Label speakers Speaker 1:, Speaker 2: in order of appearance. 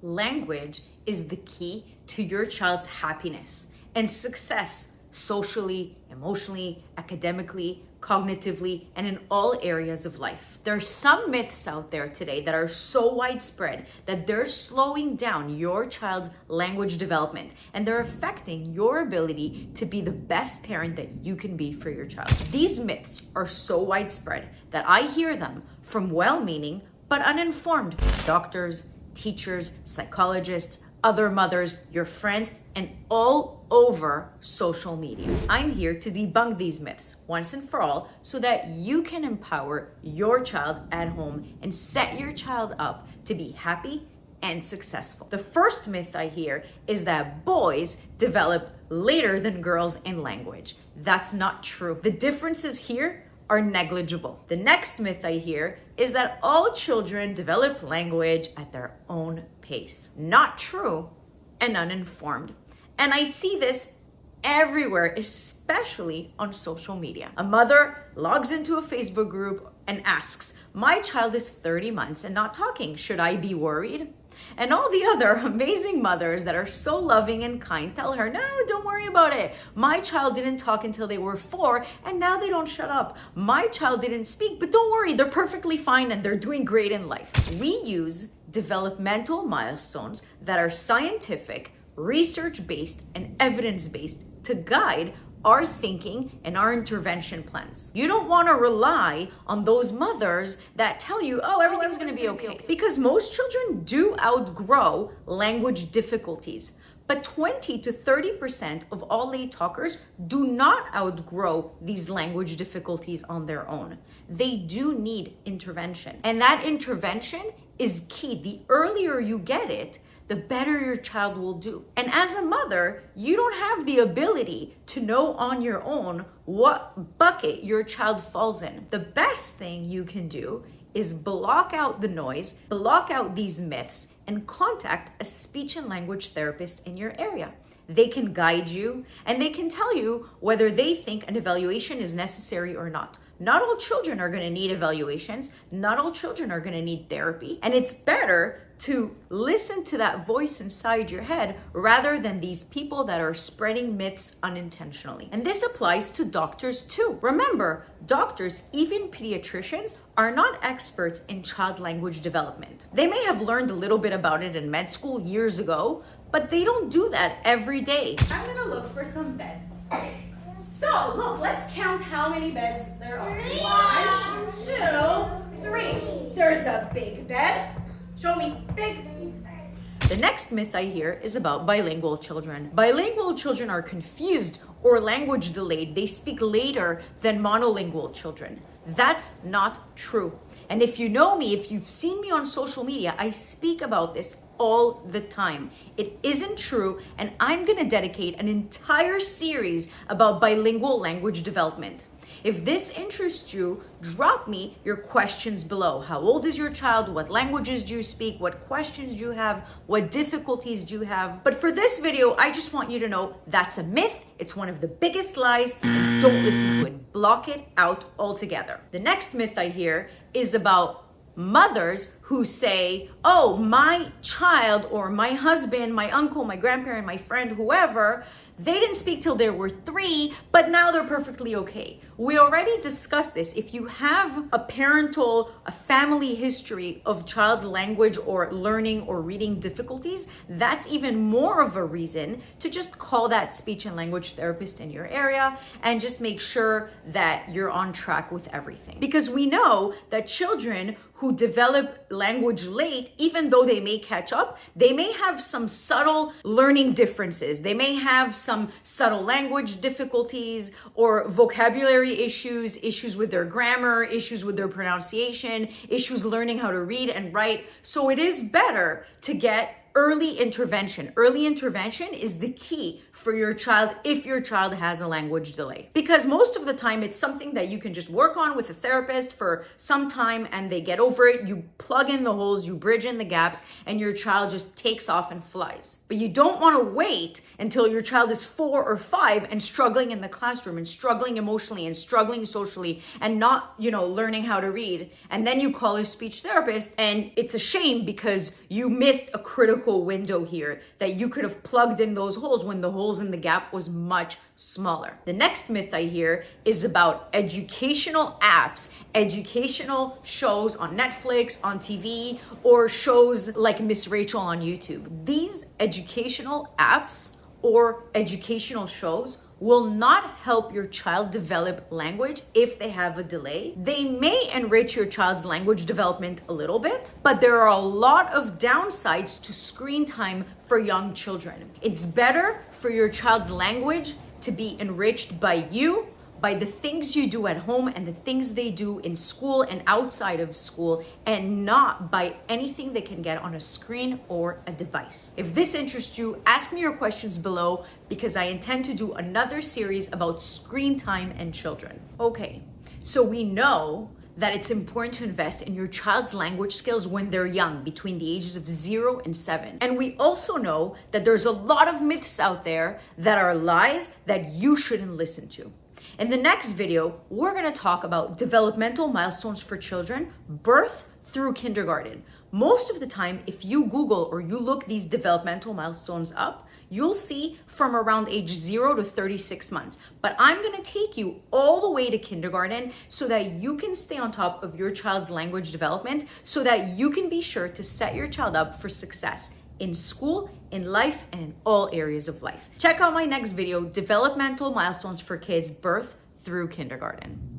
Speaker 1: Language is the key to your child's happiness and success socially, emotionally, academically, cognitively, and in all areas of life. There are some myths out there today that are so widespread that they're slowing down your child's language development and they're affecting your ability to be the best parent that you can be for your child. These myths are so widespread that I hear them from well-meaning but uninformed doctors, teachers, psychologists, other mothers, your friends, and all over social media. I'm here to debunk these myths once and for all so that you can empower your child at home and set your child up to be happy and successful. The first myth I hear is that boys develop later than girls in language. That's not true. The differences here are negligible. The next myth I hear is that all children develop language at their own pace. Not true and uninformed. And I see this everywhere, especially on social media. A mother logs into a Facebook group and asks, "My child is 30 months and not talking. Should I be worried?" And all the other amazing mothers that are so loving and kind tell her, "No, don't worry about it. My child didn't talk until they were 4 and now they don't shut up. My child didn't speak, but don't worry, they're perfectly fine and they're doing great in life." We use developmental milestones that are scientific, research-based, and evidence-based to guide our thinking and our intervention plans. You don't want to rely on those mothers that tell you, "Oh, everything's going to be okay." Because most children do outgrow language difficulties. But 20 to 30% of all late talkers do not outgrow these language difficulties on their own. They do need intervention. And that intervention is key. The earlier you get it, the better your child will do. And as a mother, you don't have the ability to know on your own what bucket your child falls in. The best thing you can do is block out the noise, block out these myths, and contact a speech and language therapist in your area. They can guide you and they can tell you whether they think an evaluation is necessary or not. Not all children are going to need evaluations. Not all children are going to need therapy. And it's better to listen to that voice inside your head rather than these people that are spreading myths unintentionally. And this applies to doctors too. Remember, doctors, even pediatricians, are not experts in child language development. They may have learned a little bit about it in med school years ago, but they don't do that every day.
Speaker 2: I'm gonna look for some beds. So, look, let's count how many beds there are. 1, 2, 3. There's a big bed. Show me, big.
Speaker 1: The next myth I hear is about bilingual children. Bilingual children are confused or language delayed. They speak later than monolingual children. That's not true. And if you know me, if you've seen me on social media, I speak about this all the time. It isn't true, and I'm gonna dedicate an entire series about bilingual language development. If this interests you, drop me your questions below. How old is your child? What languages do you speak? What questions do you have? What difficulties do you have? But for this video, I just want you to know that's a myth. It's one of the biggest lies, and don't listen to it. Block it out altogether. The next myth I hear is about mothers who say, "Oh, my child or my husband, my uncle, my grandparent, my friend, whoever, they didn't speak till they were 3, but now they're perfectly okay." We already discussed this. If you have a family history of child language or learning or reading difficulties, that's even more of a reason to just call that speech and language therapist in your area and just make sure that you're on track with everything. Because we know that children who develop language late, even though they may catch up, they may have some subtle learning differences. They may have some subtle language difficulties or vocabulary issues with their grammar, issues with their pronunciation, issues learning how to read and write. So it is better to get early intervention. Early intervention is the key for your child if your child has a language delay. Because most of the time it's something that you can just work on with a therapist for some time and they get over it. You plug in the holes, you bridge in the gaps, and your child just takes off and flies. But you don't want to wait until your child is 4 or 5 and struggling in the classroom and struggling emotionally and struggling socially and not, learning how to read. And then you call a speech therapist and it's a shame because you missed a critical vertical window here that you could have plugged in those holes when the holes in the gap was much smaller. The next myth I hear is about educational apps, educational shows on Netflix, on TV, or shows like Miss Rachel on YouTube. These educational apps or educational shows will not help your child develop language if they have a delay. They may enrich your child's language development a little bit, but there are a lot of downsides to screen time for young children. It's better for your child's language to be enriched by you, by the things you do at home and the things they do in school and outside of school, and not by anything they can get on a screen or a device. If this interests you, ask me your questions below because I intend to do another series about screen time and children. Okay, so we know that it's important to invest in your child's language skills when they're young, between the ages of 0 and 7. And we also know that there's a lot of myths out there that are lies that you shouldn't listen to. In the next video, we're going to talk about developmental milestones for children, birth through kindergarten. Most of the time, if you Google or you look these developmental milestones up, you'll see from around age 0 to 36 months. But I'm going to take you all the way to kindergarten so that you can stay on top of your child's language development, so that you can be sure to set your child up for success in school, in life, and in all areas of life. Check out my next video, Developmental Milestones for Kids, Birth through Kindergarten.